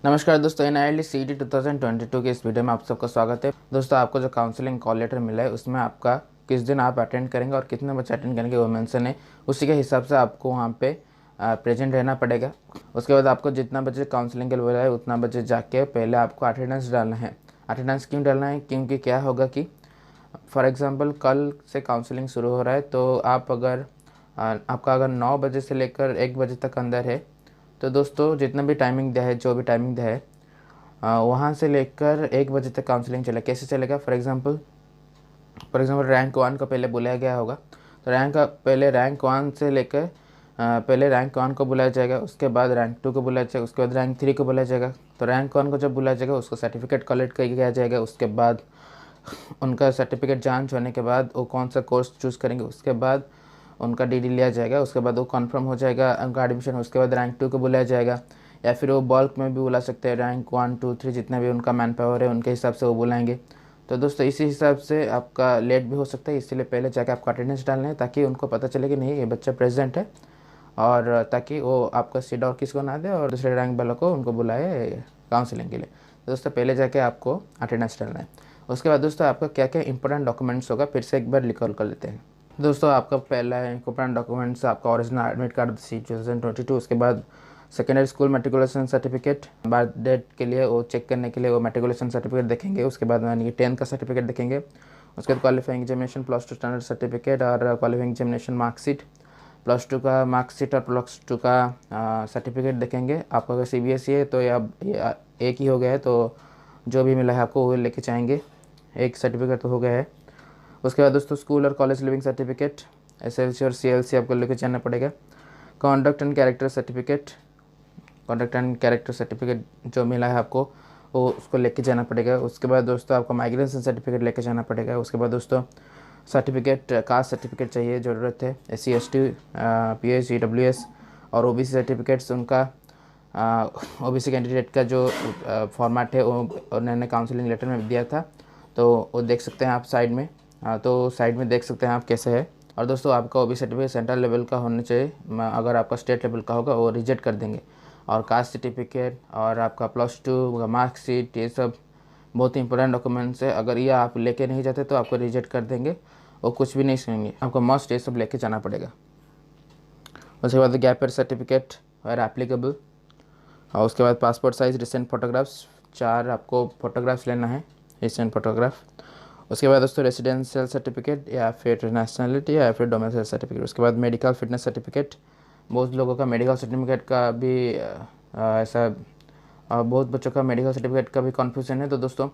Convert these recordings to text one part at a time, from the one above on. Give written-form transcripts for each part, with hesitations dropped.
नमस्कार दोस्तों, एनआईएलटी सीईटी 2022 के इस वीडियो में आप सबका स्वागत है। दोस्तों, आपको जो काउंसलिंग कॉल लेटर मिला है उसमें आपका किस दिन आप अटेंड करेंगे और कितने बच्चे अटेंड करेंगे वो मेंशन है। उसी के हिसाब से आपको वहाँ पे प्रेजेंट रहना पड़ेगा। उसके बाद आपको जितना बच्चे काउंसलिंग के लिए बोला है उतना बच्चे जाके पहले आपको अटेंडेंस डालना है। अटेंडेंस क्यों डालना है? क्योंकि क्या होगा कि फॉर एग्ज़ाम्पल कल से काउंसलिंग शुरू हो रहा है, तो आप अगर आपका अगर 9 बजे से लेकर 1 बजे तक अंदर है, तो दोस्तों जितना भी टाइमिंग दिया है, जो भी टाइमिंग दिया है, वहाँ से लेकर 1 बजे तक काउंसलिंग चलेगा। कैसे चलेगा? फॉर एग्ज़ाम्पल रैंक 1 को पहले बुलाया गया होगा, तो रैंक 1 से लेकर पहले रैंक 1 को बुलाया जाएगा, उसके बाद रैंक 2 को बुलाया जाएगा, उसके बाद रैंक 3 को बुलाया जाएगा। तो रैंक 1 को जब बुलाया जाएगा उसको सर्टिफिकेट कलेक्ट किया जाएगा। उसके बाद उनका सर्टिफिकेट जांच होने के बाद वो कौन सा कोर्स चूज़ करेंगे, उसके बाद उनका डीडी लिया जाएगा। उसके बाद वो कंफर्म हो जाएगा उनका एडमिशन। उसके बाद रैंक 2 को बुलाया जाएगा, या फिर वो बल्क में भी बुला सकते हैं। रैंक 1 2 3 जितना भी उनका मैन पावर है उनके हिसाब से वो बुलाएंगे। तो दोस्तों इसी हिसाब से आपका लेट भी हो सकता है, इसीलिए पहले जाकर आपको अटेंडेंस डालना है ताकि उनको पता चले कि नहीं ये बच्चा प्रेजेंट है, और ताकि वो आपका सीट और किसको ना दे और दूसरे रैंक वालों को उनको बुलाए काउंसलिंग के लिए। तो दोस्तों पहले जाके आपको अटेंडेंस डालना है। उसके बाद दोस्तों आपका क्या क्या इंपॉर्टेंट डॉक्यूमेंट्स होगा फिर से एक बार रिकॉल कर लेते हैं। दोस्तों आपका पहला इंपॉर्टेंट डॉक्यूमेंट्स आपका ओरिजिनल एडमिट कार्ड सी 2022। उसके बाद secondary school matriculation certificate, birth date के लिए वो चेक करने के लिए वो मेट्रिकुलेशन सर्टिफिकेट देखेंगे। उसके बाद यानी कि 10th का सर्टिफिकेट देखेंगे। उसके बाद क्वालिफाइंग एग्जामिनेशन +2 स्टैंडर्ड सर्टिफिकेट और क्वालिफाइंग एग्जामिनेशन मार्कशीट, +2 का मार्कशीट और +2 का सर्टिफिकेट देखेंगे। आपका अगर CBSE है तो ये एक ही हो गया है, तो जो भी मिला है आपको वो लेके जाएंगे। एक सर्टिफिकेट तो हो गया है। उसके बाद दोस्तों स्कूल और कॉलेज लिविंग सर्टिफिकेट, SLC और CLC आपको लेके जाना पड़ेगा। कॉन्डक्ट एंड कैरेक्टर सर्टिफिकेट जो मिला है आपको वो उसको लेके जाना पड़ेगा। उसके बाद दोस्तों आपको माइग्रेशन सर्टिफिकेट लेके जाना पड़ेगा। उसके बाद दोस्तों सर्टिफिकेट, कास्ट सर्टिफिकेट चाहिए, ज़रूरत है। SC ST PH EWS और OBC सर्टिफिकेट्स उनका OBC कैंडिडेट का जो फॉर्मेट है वो उन्होंने काउंसलिंग लेटर में दिया था, तो वो देख सकते हैं आप साइड में। तो साइड में देख सकते हैं आप कैसे है। और दोस्तों आपका OBC सर्टिफिकेट सेंट्रल लेवल का होना चाहिए, अगर आपका स्टेट लेवल का होगा वो रिजेक्ट कर देंगे। और कास्ट सर्टिफिकेट और आपका +2 का मार्कशीट, ये सब बहुत इंपॉर्टेंट डॉक्यूमेंट्स है। अगर ये आप लेके नहीं जाते तो आपको रिजेक्ट कर देंगे और कुछ भी नहीं सुनेंगे। आपको मस्ट ये सब लेके जाना पड़ेगा। उसके बाद गैप ईयर सर्टिफिकेट और एप्लीकेबल, और उसके बाद पासपोर्ट साइज़ रिसेंट फोटोग्राफ्स, 4 आपको फोटोग्राफ्स लेना है, रिसेंट फोटोग्राफ। उसके बाद दोस्तों रेसिडेंशियल सर्टिफिकेट या फिर नेशनलिटी या फिर डोमिसाइल सर्टिफिकेट। उसके बाद मेडिकल फिटनेस सर्टिफिकेट, बहुत लोगों का मेडिकल सर्टिफिकेट का भी ऐसा बहुत बच्चों का मेडिकल सर्टिफिकेट का भी कन्फ्यूजन है। तो दोस्तों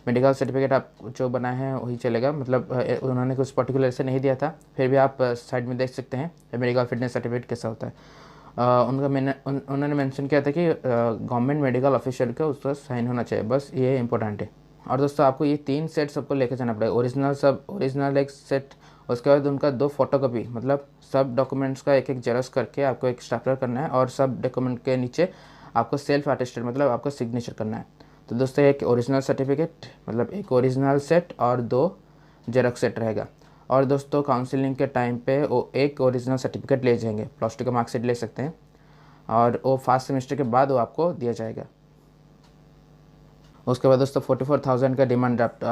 मेडिकल सर्टिफिकेट आप जो बनाए हैं वही चलेगा, मतलब उन्होंने कुछ पर्टिकुलर ऐसे नहीं दिया था, फिर भी आप साइड में देख सकते हैं मेडिकल फिटनेस सर्टिफिकेट कैसा होता है। उन्होंने मेंशन किया था कि गवर्नमेंट मेडिकल ऑफिशियल का उसका साइन होना चाहिए, बस ये इंपॉर्टेंट है। और दोस्तों आपको ये 3 सेट सबको लेके जाना पड़ेगा। ओरिजिनल एक सेट, उसके बाद उनका 2 फोटोकॉपी, मतलब सब डॉक्यूमेंट्स का एक जेरॉक्स करके आपको एक स्टेपलर करना है, और सब डॉक्यूमेंट के नीचे आपको सेल्फ अटेस्टेड मतलब आपको सिग्नेचर करना है। तो दोस्तों एक ओरिजिनल सर्टिफिकेट मतलब एक ओरिजिनल सेट और 2 जेरॉक्स सेट रहेगा। और दोस्तों काउंसलिंग के टाइम पे वो एक ओरिजिनल सर्टिफिकेट ले जाएंगे, +2 का मार्कशीट ले सकते हैं, और वो फर्स्ट सेमेस्टर के बाद वो आपको दिया जाएगा। उसके बाद दोस्तों 44,000 का डिमांड ड्राफ्ट।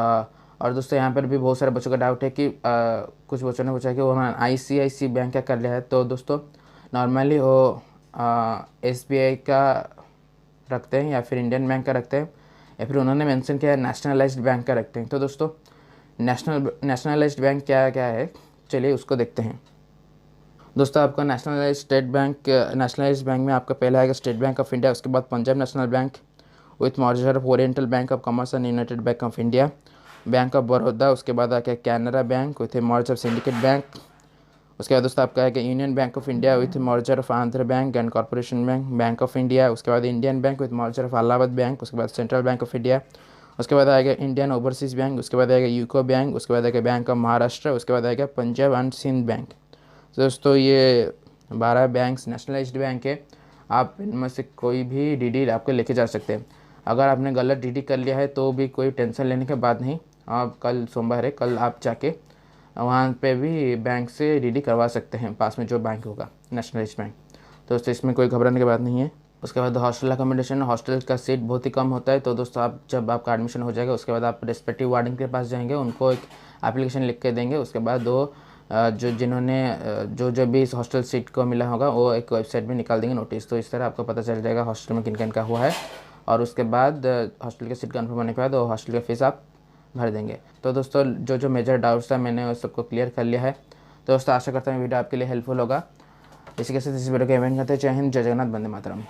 और दोस्तों यहाँ पर भी बहुत सारे बच्चों का डाउट है कि कुछ बच्चों ने पूछा कि उन्होंने ICICI बैंक का कर लिया है। तो दोस्तों नॉर्मली वो SBI का रखते हैं या फिर इंडियन बैंक का रखते हैं, या फिर उन्होंने मेंशन किया है नेशनलाइज्ड बैंक का रखते हैं। तो दोस्तों नेशनलाइज्ड बैंक क्या क्या है, चलिए उसको देखते हैं। दोस्तों आपका नेशनलाइज्ड बैंक में आपका पहला आएगा स्टेट बैंक ऑफ इंडिया। उसके बाद Punjab national bank with merger of oriental bank of commerce and United bank of India, bank of Baroda. उसके बाद आके Canara bank with merger of syndicate bank. उसके बाद दोस्तों आपका आएगा union bank of India with merger of Andhra bank and corporation bank, bank of India. उसके बाद Indian bank with merger of Allahabad bank. उसके बाद सेंट्रल बैंक ऑफ इंडिया। उसके बाद आएगा इंडियन ओवरसीज़ बैंक। उसके बाद आएगा यूको बैंक। उसके बाद आएगा बैंक ऑफ महाराष्ट्र। उसके बाद आएगा पंजाब एंड सिंध बैंक। तो दोस्तों ये 12 बैंक्स नेशनलाइज्ड बैंक है। आप इनमें से कोई भी DD आपको लेके जा सकते हैं। अगर आपने गलत DD कर लिया है तो भी कोई टेंशन लेने के बाद नहीं, आप कल सोमवार है, कल आप जाके वहाँ पे भी बैंक से DD करवा सकते हैं, पास में जो बैंक होगा नेशनलाइज्ड बैंक। तो दोस्तों इसमें कोई घबराने की बात नहीं है। उसके बाद हॉस्टल अकोमोडेशन, हॉस्टल का सीट बहुत ही कम होता है। तो दोस्तों आप जब आपका एडमिशन हो जाएगा उसके बाद आप रिस्पेक्टिव वार्डन के पास जाएंगे, उनको एक एप्लीकेशन लिख के देंगे। उसके बाद वो जो जिन्होंने जो भी इस हॉस्टल सीट को मिला होगा वो एक वेबसाइट में निकाल देंगे नोटिस। तो इस तरह आपको पता चल जाएगा हॉस्टल में किन किन का हुआ है। और उसके बाद हॉस्टल की सीट कन्फर्म होने के बाद वो हॉस्टल की फ़ीस आप भर देंगे। तो दोस्तों जो मेजर डाउट्स था मैंने उस सबको क्लियर कर लिया है। तो दोस्तों आशा करता हूँ वीडियो आपके लिए हेल्पफुल होगा। इसी के साथ इस वीडियो को एंड करते हैं। जय हिंद, जय जगन्नाथ, वंदे मातरम।